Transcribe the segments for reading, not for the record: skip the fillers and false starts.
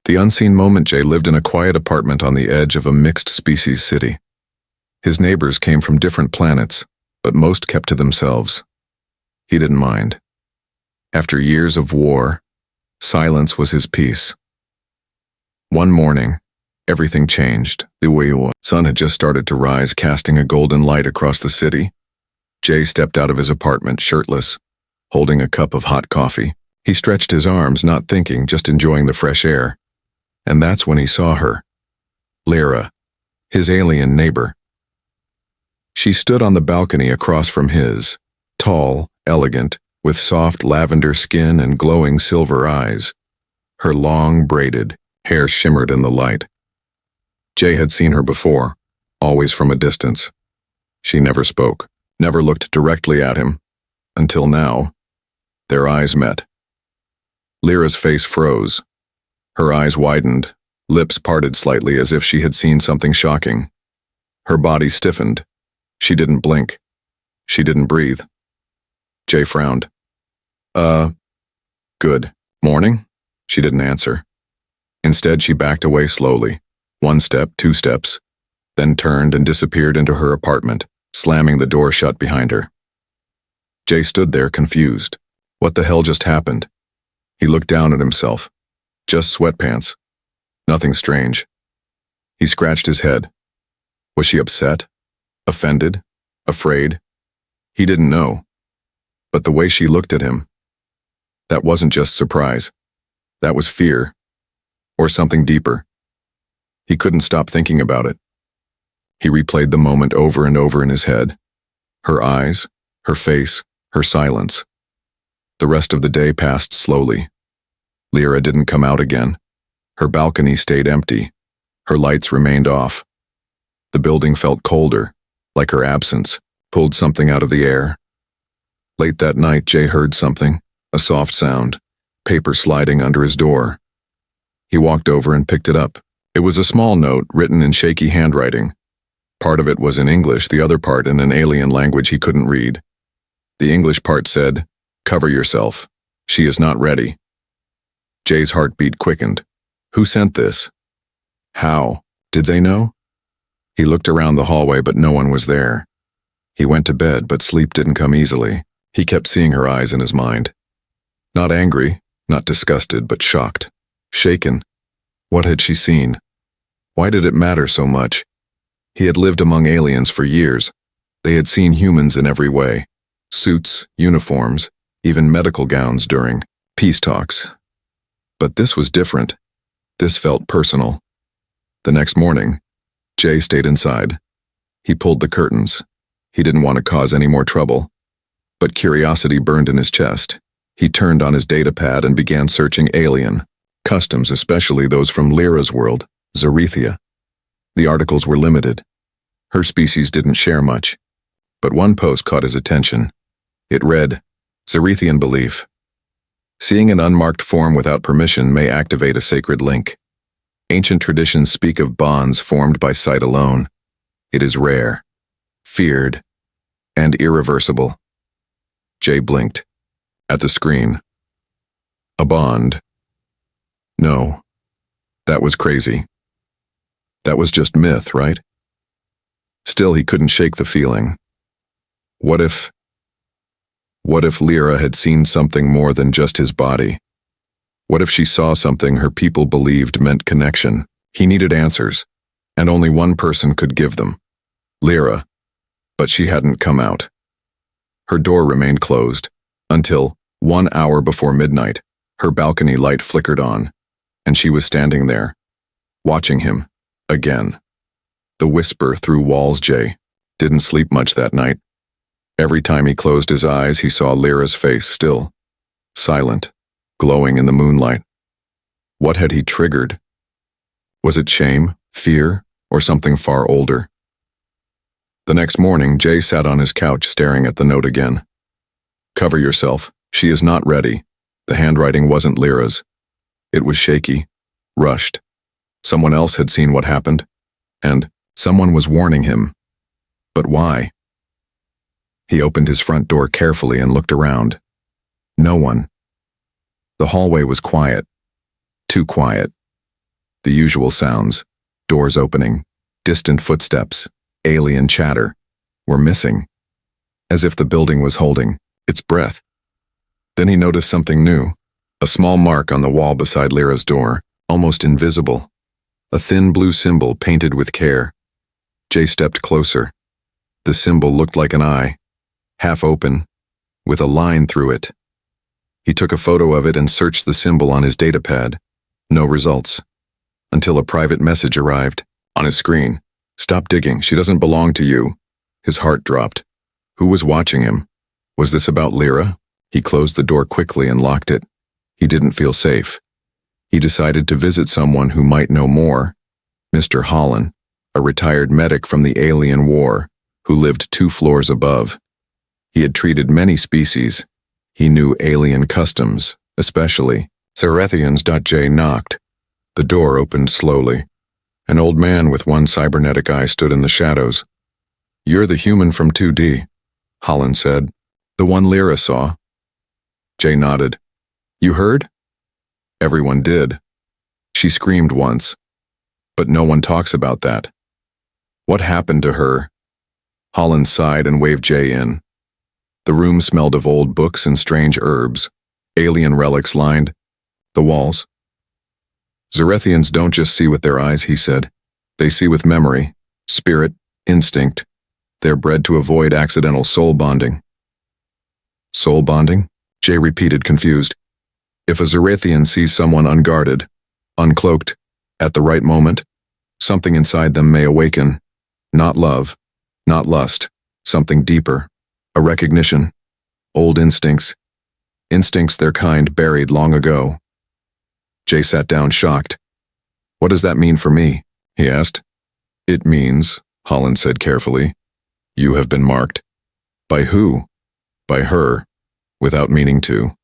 The unseen moment Jay lived in a quiet apartment on the edge of a mixed-species city. His neighbors came from different planets, but most kept to themselves. He didn't mind. After years of war, silence was his peace. One morning, everything changed. The sun had just started to rise, casting a golden light across the city. Jay stepped out of his apartment shirtless, holding a cup of hot coffee. He stretched his arms, not thinking, just enjoying the fresh air. And that's when he saw her. Lyra, his alien neighbor. She stood on the balcony across from his, tall, elegant, with soft lavender skin and glowing silver eyes. Her long, braided hair shimmered in the light. Jay had seen her before, always from a distance. She never spoke, never looked directly at him, until now. Their eyes met. Lyra's face froze. Her eyes widened, lips parted slightly as if she had seen something shocking. Her body stiffened. She didn't blink. She didn't breathe. Jay frowned. Good morning? She didn't answer. Instead, she backed away slowly, 1 step, 2 steps, then turned and disappeared into her apartment, slamming the door shut behind her. Jay stood there, confused. What the hell just happened? He looked down at himself. Just sweatpants. Nothing strange. He scratched his head. Was she upset? Offended? Afraid? He didn't know. But the way she looked at him, that wasn't just surprise. That was fear. Or something deeper. He couldn't stop thinking about it. He replayed the moment over and over in his head. Her eyes, her face, her silence. The rest of the day passed slowly. Lyra didn't come out again. Her balcony stayed empty. Her lights remained off. The building felt colder, like her absence pulled something out of the air. Late that night, Jay heard something, a soft sound, paper sliding under his door. He walked over and picked it up. It was a small note written in shaky handwriting. Part of it was in English, the other part in an alien language he couldn't read. The English part said, "Cover yourself. She is not ready." Jay's heartbeat quickened. Who sent this? How? Did they know? He looked around the hallway, but no one was there. He went to bed, but sleep didn't come easily. He kept seeing her eyes in his mind. Not angry, not disgusted, but shocked. Shaken. What had she seen? Why did it matter so much? He had lived among aliens for years. They had seen humans in every way. Suits, uniforms, even medical gowns during peace talks. But this was different. This felt personal. The next morning, Jay stayed inside. He pulled the curtains. He didn't want to cause any more trouble. But curiosity burned in his chest. He turned on his data pad and began searching alien customs, especially those from Lyra's world, Zarethia. The articles were limited. Her species didn't share much. But one post caught his attention. It read, Zarethian belief. Seeing an unmarked form without permission may activate a sacred link. Ancient traditions speak of bonds formed by sight alone. It is rare, feared, and irreversible. Jay blinked. At the screen. A bond. No. That was crazy. That was just myth, right? Still, he couldn't shake the feeling. What if Lyra had seen something more than just his body? What if she saw something her people believed meant connection? He needed answers, and only one person could give them. Lyra. But she hadn't come out. Her door remained closed, until, 1 hour before midnight, her balcony light flickered on, and she was standing there, watching him, again. The whisper through walls. Jay didn't sleep much that night. Every time he closed his eyes, he saw Lyra's face still, silent, glowing in the moonlight. What had he triggered? Was it shame, fear, or something far older? The next morning, Jay sat on his couch staring at the note again. Cover yourself. She is not ready. The handwriting wasn't Lyra's. It was shaky, rushed. Someone else had seen what happened, and someone was warning him. But why? He opened his front door carefully and looked around. No one. The hallway was quiet. Too quiet. The usual sounds, doors opening, distant footsteps, alien chatter, were missing, as if the building was holding its breath. Then he noticed something new, a small mark on the wall beside Lyra's door, almost invisible. A thin blue symbol painted with care. Jay stepped closer. The symbol looked like an eye, half open, with a line through it. He took a photo of it and searched the symbol on his datapad. No results. Until a private message arrived. On his screen. "Stop digging, she doesn't belong to you." His heart dropped. Who was watching him? Was this about Lyra? He closed the door quickly and locked it. He didn't feel safe. He decided to visit someone who might know more. Mr. Holland, a retired medic from the alien war, who lived 2 floors above. He had treated many species. He knew alien customs, especially Cerethians. Jay knocked. The door opened slowly. An old man with one cybernetic eye stood in the shadows. "You're the human from 2D, Holland said. "The one Lyra saw." Jay nodded. "You heard?" Everyone did. She screamed once. But no one talks about that. What happened to her? Holland sighed and waved Jay in. The room smelled of old books and strange herbs. Alien relics lined the walls. "Zerethians don't just see with their eyes," he said. "They see with memory, spirit, instinct. They're bred to avoid accidental soul bonding." "Soul bonding?" Jay repeated, confused. "If a Zerethian sees someone unguarded, uncloaked, at the right moment, something inside them may awaken. Not love, not lust, something deeper. A recognition. Old instincts. Instincts their kind buried long ago." Jay sat down, shocked. "What does that mean for me?" he asked. "It means," Holland said carefully, "you have been marked." "By who?" "By her, without meaning to."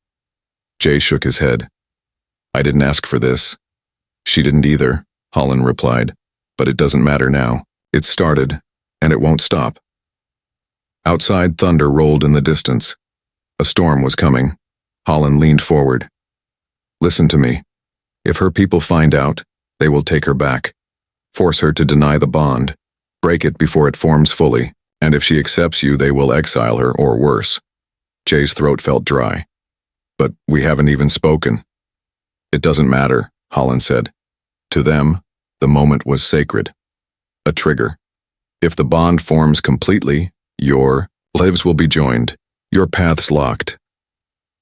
Jay shook his head. "I didn't ask for this." "She didn't either," Holland replied. "But it doesn't matter now. It started, and it won't stop." Outside, thunder rolled in the distance. A storm was coming. Holland leaned forward. "Listen to me. If her people find out, they will take her back. Force her to deny the bond. Break it before it forms fully. And if she accepts you, they will exile her, or worse." Jay's throat felt dry. "But we haven't even spoken." "It doesn't matter," Holland said. "To them, the moment was sacred. A trigger. If the bond forms completely, your lives will be joined, your paths locked."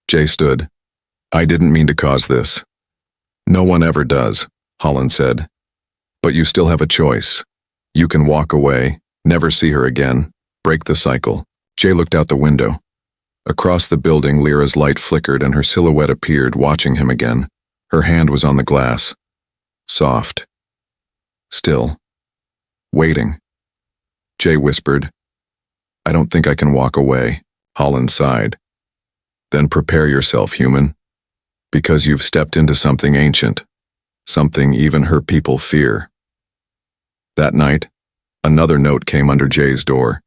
Jay stood. "I didn't mean to cause this." "No one ever does," Holland said. "But you still have a choice. You can walk away, never see her again, break the cycle." Jay looked out the window. Across the building, Lyra's light flickered and her silhouette appeared, watching him again. Her hand was on the glass. Soft. Still. Waiting. Jay whispered, "I don't think I can walk away." Holland sighed. "Then prepare yourself, human. Because you've stepped into something ancient. Something even her people fear." That night, another note came under Jay's door.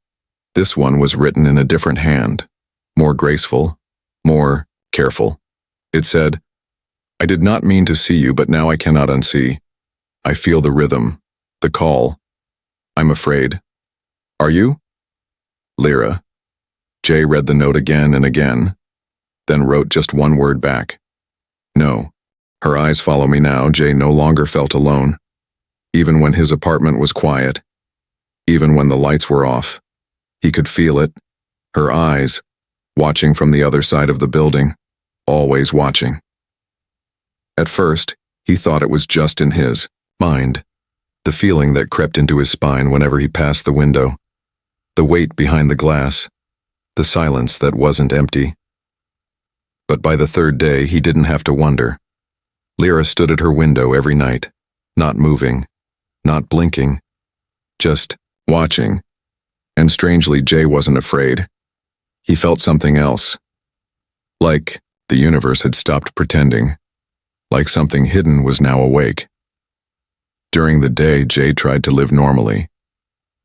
This one was written in a different hand. More graceful, more careful. It said, "I did not mean to see you, but now I cannot unsee. I feel the rhythm, the call. I'm afraid. Are you? Lyra." Jay read the note again and again, then wrote just one word back. No. Her eyes follow me now. Jay no longer felt alone. Even when his apartment was quiet, even when the lights were off, he could feel it. Her eyes, watching from the other side of the building, always watching. At first, he thought it was just in his mind, the feeling that crept into his spine whenever he passed the window, the weight behind the glass, the silence that wasn't empty. But by the 3rd day, he didn't have to wonder. Lyra stood at her window every night, not moving, not blinking, just watching. And strangely, Jay wasn't afraid. He felt something else. Like the universe had stopped pretending. Like something hidden was now awake. During the day, Jay tried to live normally.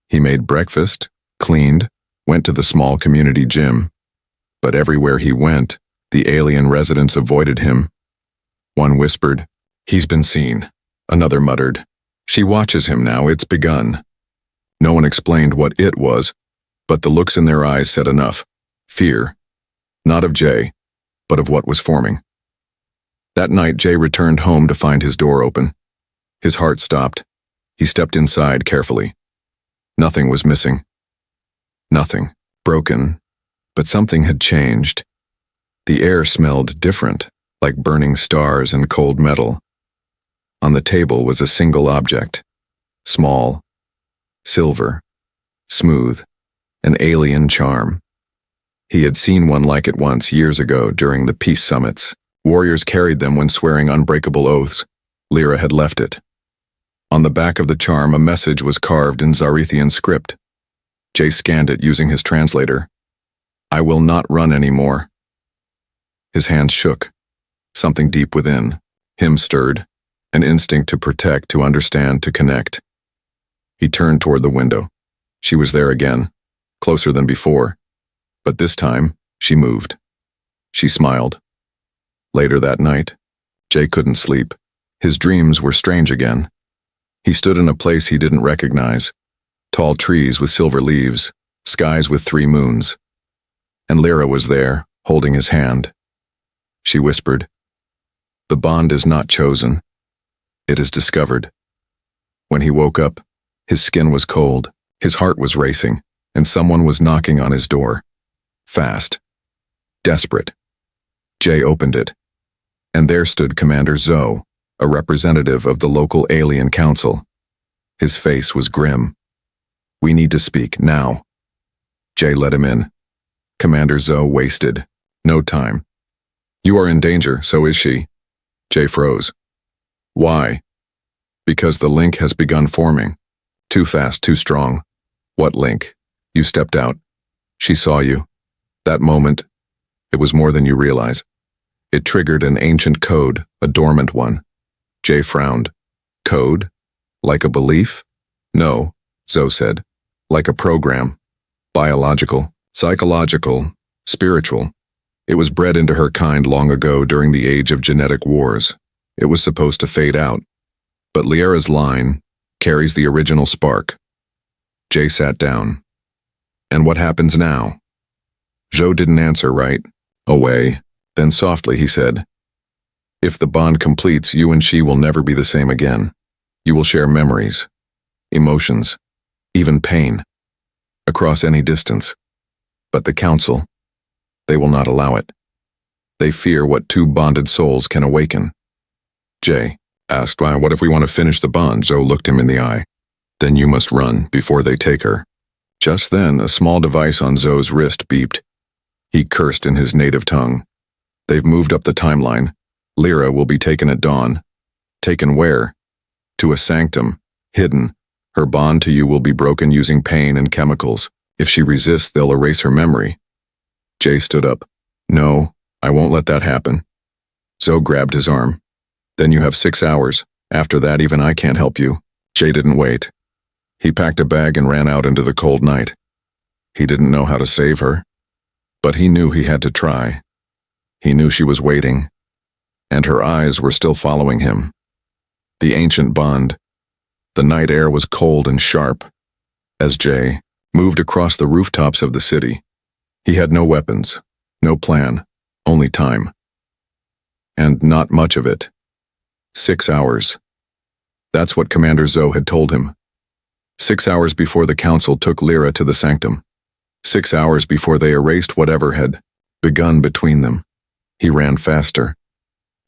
He made breakfast, cleaned, went to the small community gym. But everywhere he went, the alien residents avoided him. One whispered, "He's been seen." Another muttered. She watches him now, it's begun. No one explained what it was, but the looks in their eyes said enough. Fear. Not of Jay, but of what was forming. That night, Jay returned home to find his door open. His heart stopped. He stepped inside carefully. Nothing was missing. Nothing. Broken. But something had changed. The air smelled different, like burning stars and cold metal. On the table was a single object. Small. Silver. Smooth. An alien charm. He had seen one like it once years ago during the peace summits. Warriors carried them when swearing unbreakable oaths. Lyra had left it. On the back of the charm, a message was carved in Zarethian script. Jay scanned it using his translator. I will not run anymore. His hands shook. Something deep within him stirred, an instinct to protect, to understand, to connect. He turned toward the window. She was there again, closer than before. But this time, she moved. She smiled. Later that night, Jay couldn't sleep. His dreams were strange again. He stood in a place he didn't recognize. Tall trees with silver leaves, skies with 3 moons. And Lyra was there, holding his hand. She whispered, "The bond is not chosen. It is discovered." When he woke up, his skin was cold, his heart was racing, and someone was knocking on his door. Fast. Desperate. Jay opened it. And there stood Commander Zoe, a representative of the local alien council. His face was grim. "We need to speak, now." Jay let him in. Commander Zoe wasted. No time. "You are in danger, so is she." Jay froze. "Why?" "Because the link has begun forming. Too fast, too strong." "What link?" "You stepped out. She saw you. That moment, it was more than you realize. It triggered an ancient code, a dormant one." Jay frowned. "Code? Like a belief?" "No," Zoe said. "Like a program. Biological, psychological, spiritual. It was bred into her kind long ago during the age of genetic wars. It was supposed to fade out. But Lyra's line carries the original spark." Jay sat down. "And what happens now?" Zoe didn't answer right away. Then softly he said, "If the bond completes, you and she will never be the same again. You will share memories, emotions, even pain, across any distance. But the council, they will not allow it. They fear what 2 bonded souls can awaken." Jay asked, "Why, what if we want to finish the bond?" Zoe looked him in the eye. "Then you must run before they take her." Just then, a small device on Zoe's wrist beeped. He cursed in his native tongue. "They've moved up the timeline. Lyra will be taken at dawn." "Taken where?" "To a sanctum, hidden. Her bond to you will be broken using pain and chemicals. If she resists, they'll erase her memory." Jay stood up. "No, I won't let that happen." Zoe grabbed his arm. "Then you have 6 hours. After that, even I can't help you." Jay didn't wait. He packed a bag and ran out into the cold night. He didn't know how to save her, but he knew he had to try. He knew she was waiting, and her eyes were still following him. The ancient bond. The night air was cold and sharp. As Jay moved across the rooftops of the city, he had no weapons, no plan, only time. And not much of it. 6 hours. That's what Commander Zoe had told him. 6 hours before the council took Lyra to the sanctum. 6 hours before they erased whatever had begun between them. He ran faster.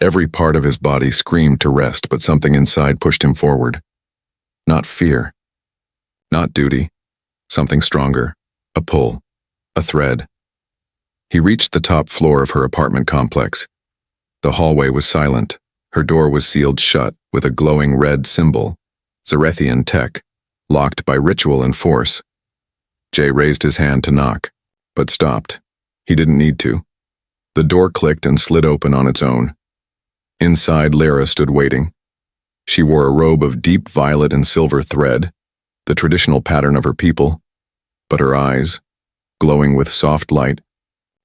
Every part of his body screamed to rest, but something inside pushed him forward. Not fear. Not duty. Something stronger. A pull. A thread. He reached the top floor of her apartment complex. The hallway was silent. Her door was sealed shut with a glowing red symbol. Zarethian tech. Locked by ritual and force. Jay raised his hand to knock, but stopped. He didn't need to. The door clicked and slid open on its own. Inside, Lyra stood waiting. She wore a robe of deep violet and silver thread, the traditional pattern of her people, but her eyes, glowing with soft light,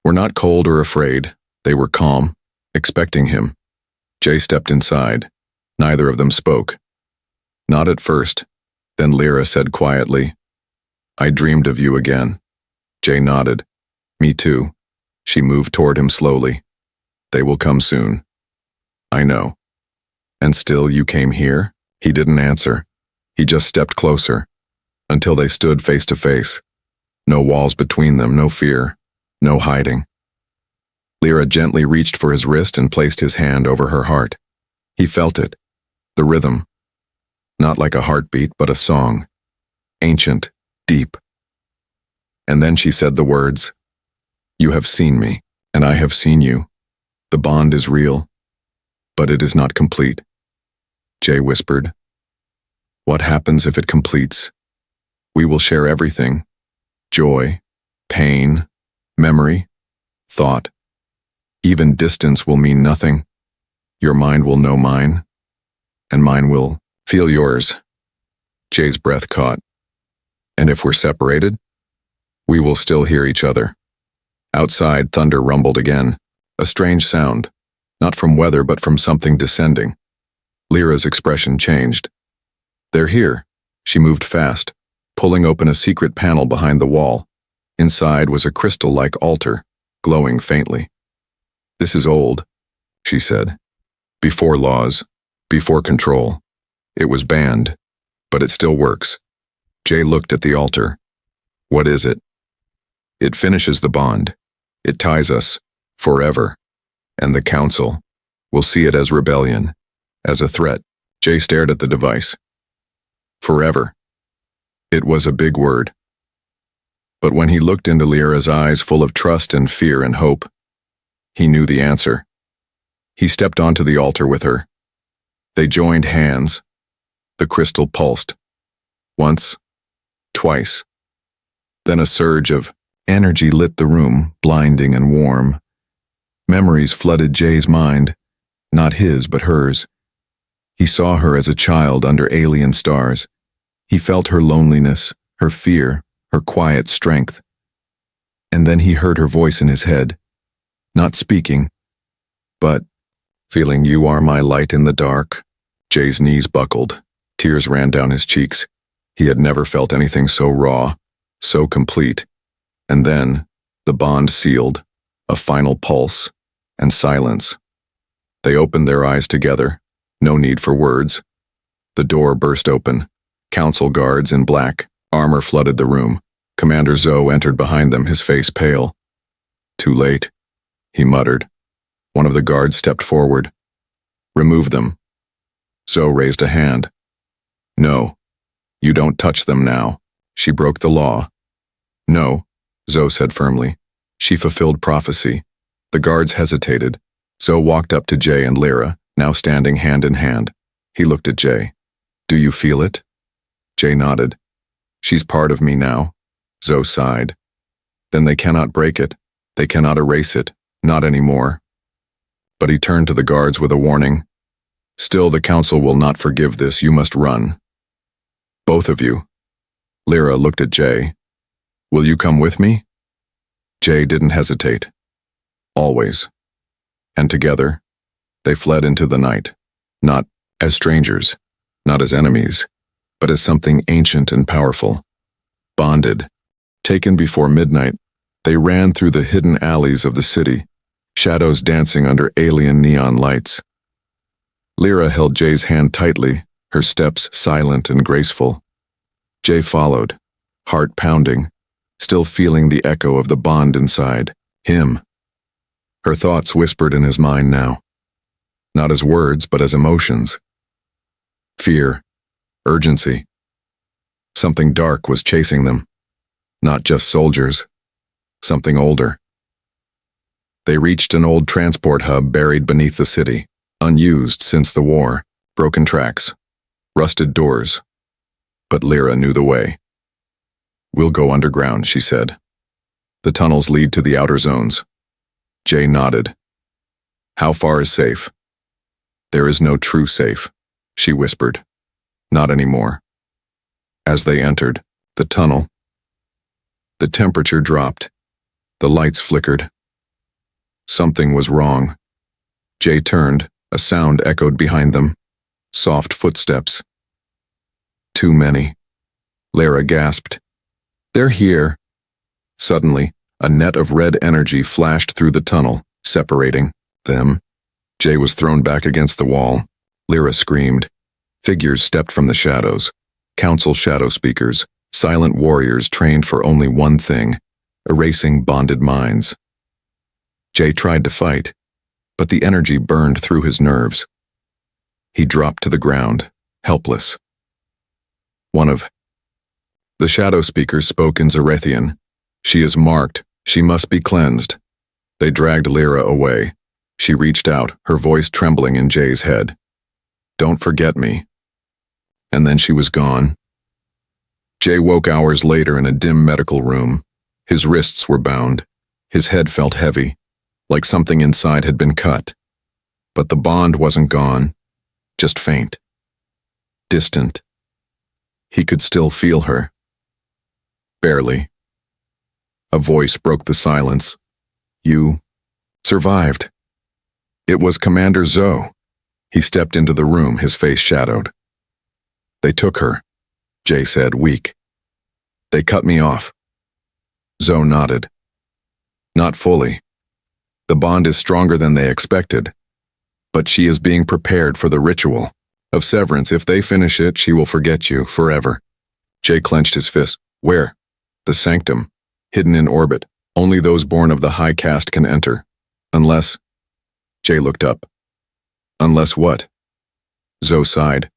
were not cold or afraid. They were calm, expecting him. Jay stepped inside. Neither of them spoke. Not at first. Then Lyra said quietly, I dreamed of you again. Jay nodded. Me too. She moved toward him slowly. They will come soon. I know. And still you came here? He didn't answer. He just stepped closer, until they stood face to face. No walls between them, no fear, no hiding. Lyra gently reached for his wrist and placed his hand over her heart. He felt it, the rhythm. Not like a heartbeat, but a song. Ancient, deep. And then she said the words, You have seen me, and I have seen you. The bond is real, but it is not complete. Jay whispered, What happens if it completes? We will share everything. Joy, pain, memory, thought. Even distance will mean nothing. Your mind will know mine, and mine will feel yours. Jay's breath caught. And if we're separated, we will still hear each other. Outside, thunder rumbled again, a strange sound, not from weather but from something descending. Lyra's expression changed. They're here. She moved fast, pulling open a secret panel behind the wall. Inside was a crystal-like altar, glowing faintly. This is old, she said. Before laws, before control. It was banned, but it still works. Jay looked at the altar. What is it? It finishes the bond. It ties us, forever. And the council will see it as rebellion, as a threat. Jay stared at the device. Forever. It was a big word. But when he looked into Lyra's eyes full of trust and fear and hope, he knew the answer. He stepped onto the altar with her. They joined hands. The crystal pulsed. Once, twice. Then a surge of energy lit the room, blinding and warm. Memories flooded Jay's mind, not his but hers. He saw her as a child under alien stars. He felt her loneliness, her fear, her quiet strength. And then he heard her voice in his head, not speaking, but feeling you are my light in the dark. Jay's knees buckled. Tears ran down his cheeks. He had never felt anything so raw, so complete. And then, the bond sealed, a final pulse, and silence. They opened their eyes together, no need for words. The door burst open. Council guards in black, armor flooded the room. Commander Zoe entered behind them, his face pale. Too late, he muttered. One of the guards stepped forward. Remove them. Zoe raised a hand. No, you don't touch them now. She broke the law. No, Zoe said firmly. She fulfilled prophecy. The guards hesitated. Zoe walked up to Jay and Lyra, now standing hand in hand. He looked at Jay. Do you feel it? Jay nodded. She's part of me now. Zoe sighed. Then they cannot break it. They cannot erase it. Not anymore. But he turned to the guards with a warning. Still, the council will not forgive this. You must run. Both of you. Lyra looked at Jay. Will you come with me? Jay didn't hesitate. Always. And together, they fled into the night, not as strangers, not as enemies, but as something ancient and powerful. Bonded. Taken before midnight, they ran through the hidden alleys of the city, shadows dancing under alien neon lights. Lyra held Jay's hand tightly, her steps silent and graceful. Jay followed, heart pounding, still feeling the echo of the bond inside, him. Her thoughts whispered in his mind now, not as words but as emotions. Fear, urgency. Something dark was chasing them, not just soldiers, something older. They reached an old transport hub buried beneath the city, unused since the war, broken tracks, rusted doors. But Lyra knew the way. We'll go underground, she said. The tunnels lead to the outer zones. Jay nodded. How far is safe? There is no true safe, she whispered. Not anymore. As they entered the tunnel, the temperature dropped. The lights flickered. Something was wrong. Jay turned. A sound echoed behind them. Soft footsteps. too many. Lyra gasped. They're here. Suddenly, a net of red energy flashed through the tunnel, separating them. Jay was thrown back against the wall. Lyra screamed. Figures stepped from the shadows. Council shadow speakers, silent warriors trained for only one thing, erasing bonded minds. Jay tried to fight, but the energy burned through his nerves. He dropped to the ground, helpless. One of the shadow speakers spoke in Zarethian. She is marked. She must be cleansed. They dragged Lyra away. She reached out, her voice trembling in Jay's head. Don't forget me. And then she was gone. Jay woke hours later in a dim medical room. His wrists were bound. His head felt heavy, like something inside had been cut. But the bond wasn't gone, just faint, distant. He could still feel her. Barely. A voice broke the silence. You survived. It was Commander Zoe. He stepped into the room, his face shadowed. They took her, Jay said, weak. They cut me off. Zoe nodded. Not fully. The bond is stronger than they expected. But she is being prepared for the ritual of severance. If they finish it, she will forget you forever. Jay clenched his fist. Where? The sanctum, hidden in orbit. Only those born of the high caste can enter. Unless... Jay looked up. Unless what? Zoe sighed.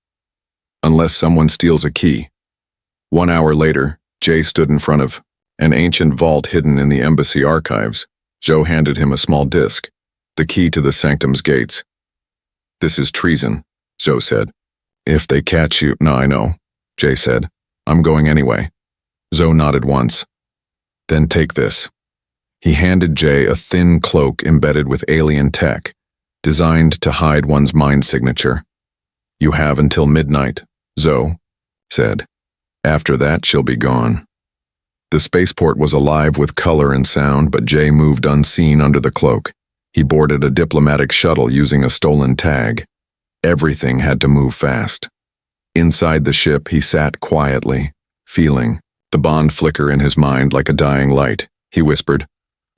Unless someone steals a key. 1 hour later, Jay stood in front of an ancient vault hidden in the embassy archives. Zoe handed him a small disc, the key to the sanctum's gates. This is treason, Zoe said. If they catch you... No, I know, Jay said. I'm going anyway. Zoe nodded once. Then take this. He handed Jay a thin cloak embedded with alien tech, designed to hide one's mind signature. You have until midnight, Zoe said. After that, she'll be gone. The spaceport was alive with color and sound, but Jay moved unseen under the cloak. He boarded a diplomatic shuttle using a stolen tag. Everything had to move fast. Inside the ship, he sat quietly, feeling the bond flicker in his mind like a dying light. He whispered,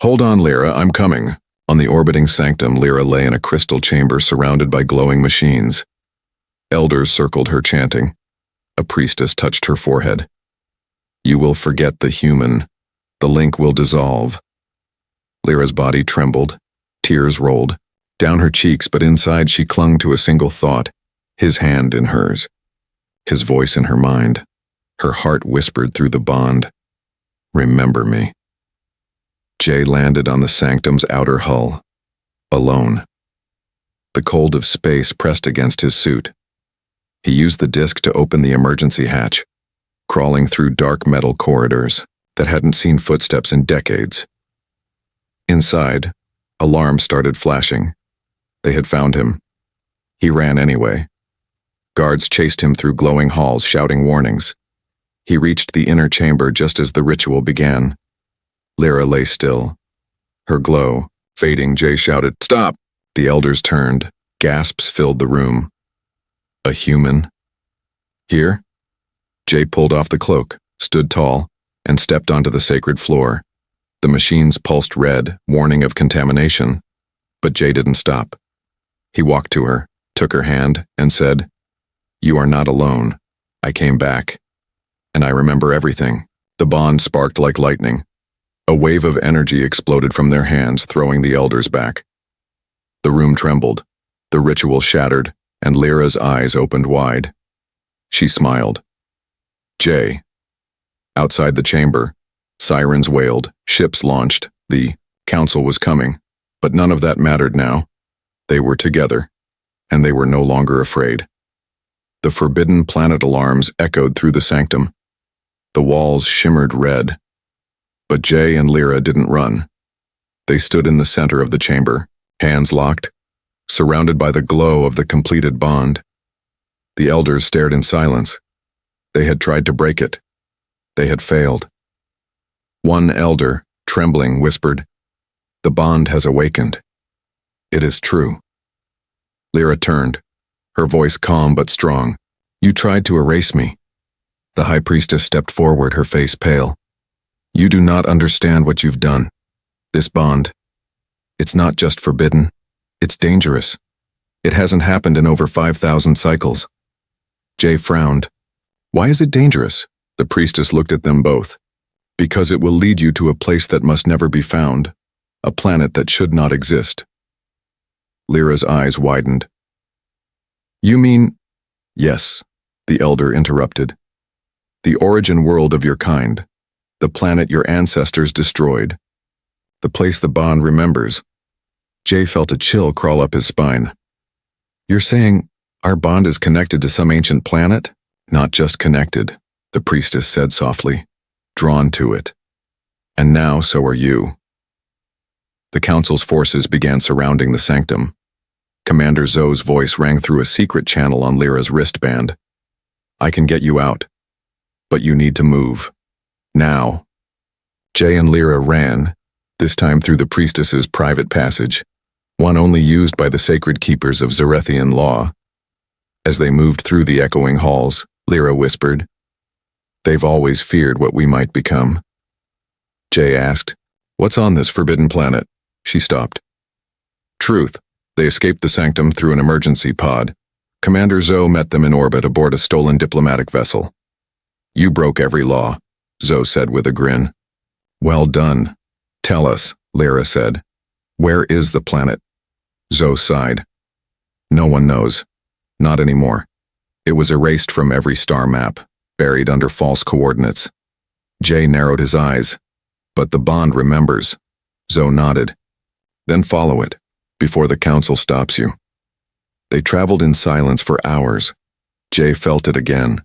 Hold on, Lyra, I'm coming. On the orbiting sanctum, Lyra lay in a crystal chamber surrounded by glowing machines. Elders circled her, chanting. A priestess touched her forehead. You will forget the human. The link will dissolve. Lyra's body trembled. Tears rolled down her cheeks, but inside she clung to a single thought, his hand in hers, his voice in her mind. Her heart whispered through the bond, Remember me. Jay landed on the sanctum's outer hull, alone. The cold of space pressed against his suit. He used the disc to open the emergency hatch, crawling through dark metal corridors that hadn't seen footsteps in decades. Inside, alarms started flashing. They had found him. He ran anyway. Guards chased him through glowing halls, shouting warnings. He reached the inner chamber just as the ritual began. Lyra lay still. Her glow fading, Jay shouted, Stop! The elders turned. Gasps filled the room. A human? Here? Jay pulled off the cloak, stood tall, and stepped onto the sacred floor. The machines pulsed red, warning of contamination. But Jay didn't stop. He walked to her, took her hand, and said, You are not alone. I came back. And I remember everything. The bond sparked like lightning. A wave of energy exploded from their hands, throwing the elders back. The room trembled. The ritual shattered, and Lyra's eyes opened wide. She smiled. Jay. Outside the chamber, sirens wailed, ships launched, the council was coming. But none of that mattered now. They were together, and they were no longer afraid. The forbidden planet alarms echoed through the sanctum. The walls shimmered red. But Jay and Lyra didn't run. They stood in the center of the chamber, hands locked, surrounded by the glow of the completed bond. The elders stared in silence. They had tried to break it. They had failed. One elder, trembling, whispered, The bond has awakened. It is true. Lyra turned, her voice calm but strong. You tried to erase me. The High Priestess stepped forward, her face pale. You do not understand what you've done. This bond, it's not just forbidden, it's dangerous. It hasn't happened in over 5,000 cycles. Jay frowned. Why is it dangerous? The priestess looked at them both. Because it will lead you to a place that must never be found, a planet that should not exist. Lyra's eyes widened. You mean? Yes, the elder interrupted. The origin world of your kind, the planet your ancestors destroyed, the place the bond remembers. Jay felt a chill crawl up his spine. You're saying our bond is connected to some ancient planet? Not just connected, the priestess said softly, drawn to it. And now so are you. The council's forces began surrounding the sanctum. Commander Zoe's voice rang through a secret channel on Lyra's wristband. I can get you out, but you need to move. Now. Jay and Lyra ran, this time through the priestess's private passage, one only used by the sacred keepers of Zarethian law. As they moved through the echoing halls, Lyra whispered, They've always feared what we might become. Jay asked, What's on this forbidden planet? She stopped. Truth. They escaped the sanctum through an emergency pod. Commander Zoe met them in orbit aboard a stolen diplomatic vessel. You broke every law, Zoe said with a grin. Well done. Tell us, Lyra said. Where is the planet? Zoe sighed. No one knows. Not anymore. It was erased from every star map, buried under false coordinates. Jay narrowed his eyes. But the bond remembers. Zoe nodded. Then follow it, before the council stops you. They traveled in silence for hours. Jay felt it again.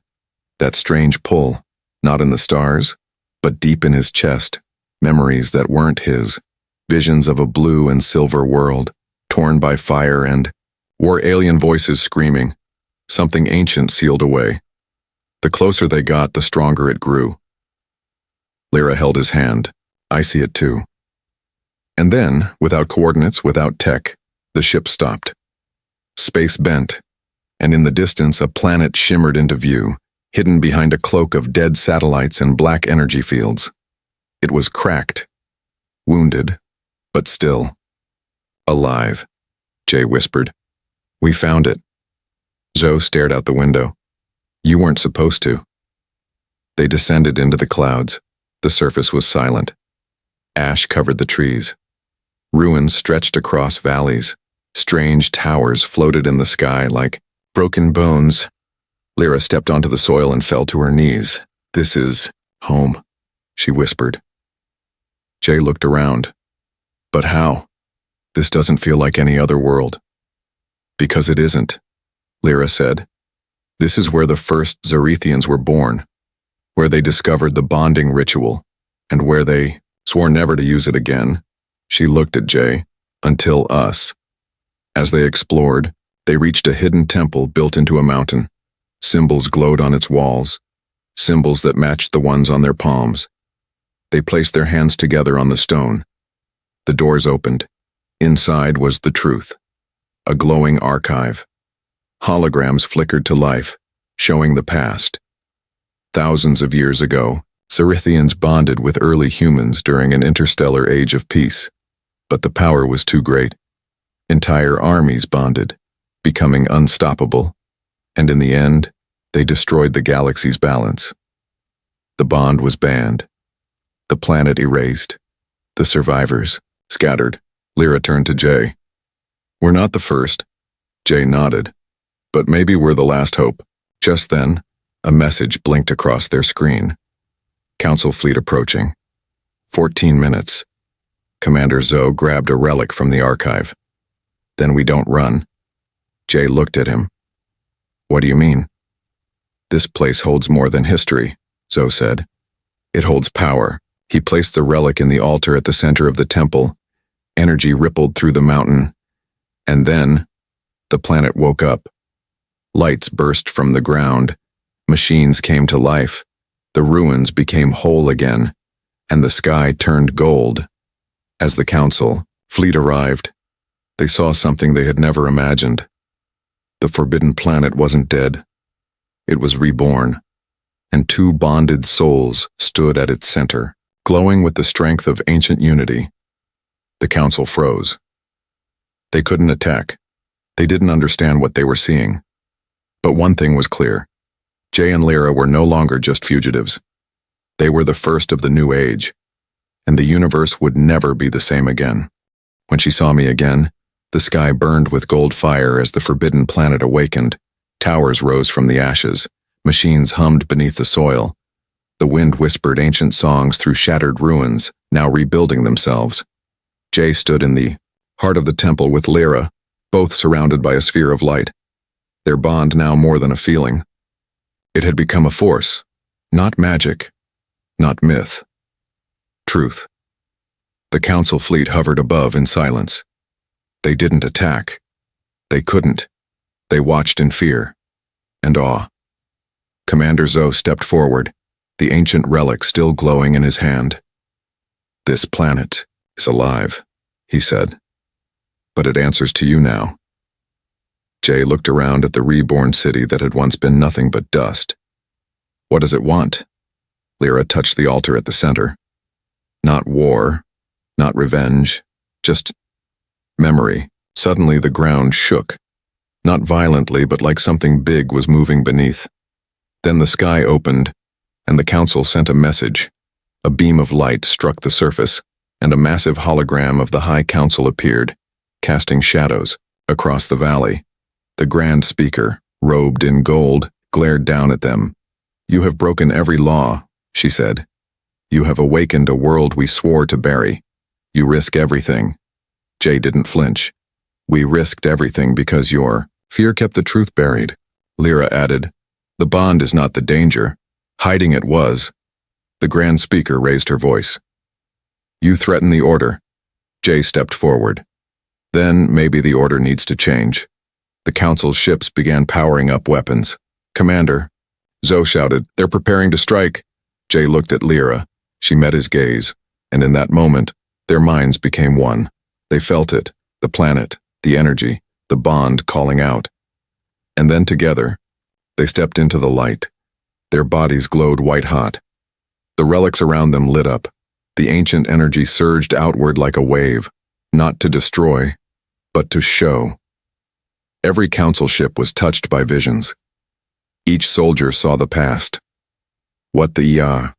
That strange pull, not in the stars, but deep in his chest. Memories that weren't his. Visions of a blue and silver world, torn by fire and alien voices screaming. Something ancient sealed away. The closer they got, the stronger it grew. Lyra held his hand. I see it too. And then, without coordinates, without tech, the ship stopped. Space bent, and in the distance a planet shimmered into view, hidden behind a cloak of dead satellites and black energy fields. It was cracked, wounded, but still alive, Jay whispered. We found it. Zoe stared out the window. You weren't supposed to. They descended into the clouds. The surface was silent. Ash covered the trees. Ruins stretched across valleys. Strange towers floated in the sky like broken bones. Lyra stepped onto the soil and fell to her knees. This is home, she whispered. Jay looked around. But how? This doesn't feel like any other world. Because it isn't, Lyra said. This is where the first Zarethians were born, where they discovered the bonding ritual, and where they swore never to use it again. She looked at Jay. Until us. As they explored, they reached a hidden temple built into a mountain. Symbols glowed on its walls, symbols that matched the ones on their palms. They placed their hands together on the stone. The doors opened. Inside was the truth. A glowing archive. Holograms flickered to life, showing the past. Thousands of years ago, Zarethians bonded with early humans during an interstellar age of peace. But the power was too great. Entire armies bonded, becoming unstoppable. And in the end, they destroyed the galaxy's balance. The bond was banned. The planet erased. The survivors scattered. Lyra turned to Jay. We're not the first. Jay nodded. But maybe we're the last hope. Just then, a message blinked across their screen. Council fleet approaching. 14 minutes. Commander Zoe grabbed a relic from the archive. Then we don't run. Jay looked at him. What do you mean? This place holds more than history, Zoe said. It holds power. He placed the relic in the altar at the center of the temple. Energy rippled through the mountain. And then, the planet woke up. Lights burst from the ground. Machines came to life. The ruins became whole again. And the sky turned gold. As the council fleet arrived, they saw something they had never imagined. The forbidden planet wasn't dead. It was reborn. and two bonded souls stood at its center, glowing with the strength of ancient unity. The council froze. They couldn't attack. They didn't understand what they were seeing. But one thing was clear. Jay and Lyra were no longer just fugitives. They were the first of the new age, and the universe would never be the same again. When she saw me again, the sky burned with gold fire as the forbidden planet awakened. Towers rose from the ashes. Machines hummed beneath the soil. The wind whispered ancient songs through shattered ruins, now rebuilding themselves. Jay stood in the heart of the temple with Lyra, both surrounded by a sphere of light. Their bond now more than a feeling. It had become a force, not magic, not myth. Truth. The council fleet hovered above in silence. They didn't attack. They couldn't. They watched in fear and awe. Commander Zoe stepped forward, the ancient relic still glowing in his hand. "This planet is alive," he said. "But it answers to you now." Jay looked around at the reborn city that had once been nothing but dust. "What does it want?" Lyra touched the altar at the center. "Not war, not revenge, just memory." Suddenly the ground shook. Not violently, but like something big was moving beneath. Then the sky opened, and the council sent a message. A beam of light struck the surface, and a massive hologram of the High Council appeared, casting shadows across the valley. The Grand Speaker, robed in gold, glared down at them. "You have broken every law," she said. "You have awakened a world we swore to bury. You risk everything." Jay didn't flinch. "We risked everything because your fear kept the truth buried," Lyra added. "The bond is not the danger. Hiding it was." The Grand Speaker raised her voice. "You threaten the order." Jay stepped forward. "Then maybe the order needs to change." The council's ships began powering up weapons. "Commander," Zoe shouted, "they're preparing to strike." Jay looked at Lyra. She met his gaze, and in that moment, their minds became one. They felt it, the planet, the energy, the bond calling out. And then together, they stepped into the light. Their bodies glowed white-hot. The relics around them lit up. The ancient energy surged outward like a wave, not to destroy, but to show. Every council ship was touched by visions. Each soldier saw the past. What the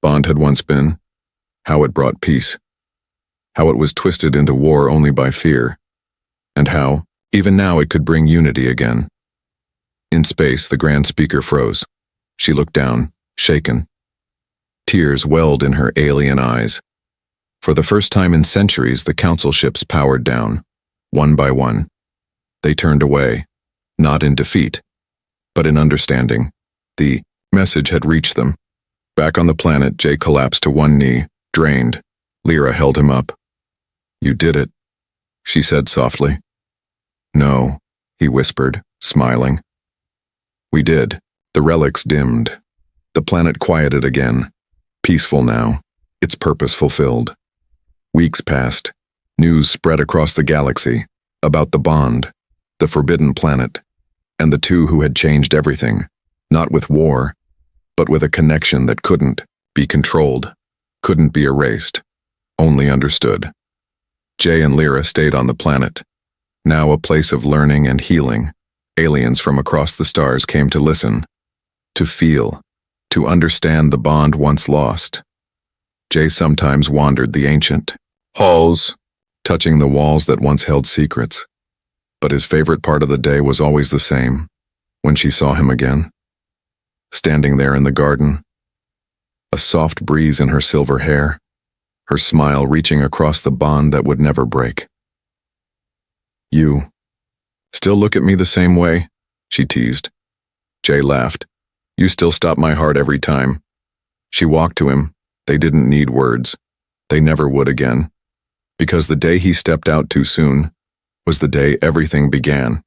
bond had once been, how it brought peace, how it was twisted into war only by fear, and how, even now, it could bring unity again. In space, the Grand Speaker froze. She looked down, shaken. Tears welled in her alien eyes. For the first time in centuries, the council ships powered down, one by one. They turned away, not in defeat, but in understanding. The message had reached them. Back on the planet, Jay collapsed to one knee, drained. Lyra held him up. "You did it," she said softly. "No," he whispered, smiling. "We did." The relics dimmed. The planet quieted again. Peaceful now, its purpose fulfilled. Weeks passed. News spread across the galaxy about the bond, the forbidden planet, and the two who had changed everything, not with war, but with a connection that couldn't be controlled, couldn't be erased, only understood. Jay and Lyra stayed on the planet, now a place of learning and healing. Aliens from across the stars came to listen, to feel, to understand the bond once lost. Jay sometimes wandered the ancient halls, touching the walls that once held secrets. But his favorite part of the day was always the same, when she saw him again. Standing there in the garden, a soft breeze in her silver hair, her smile reaching across the bond that would never break. "You still look at me the same way?" she teased. Jay laughed. "You still stop my heart every time." She walked to him. They didn't need words. They never would again. Because the day he stepped out too soon was the day everything began.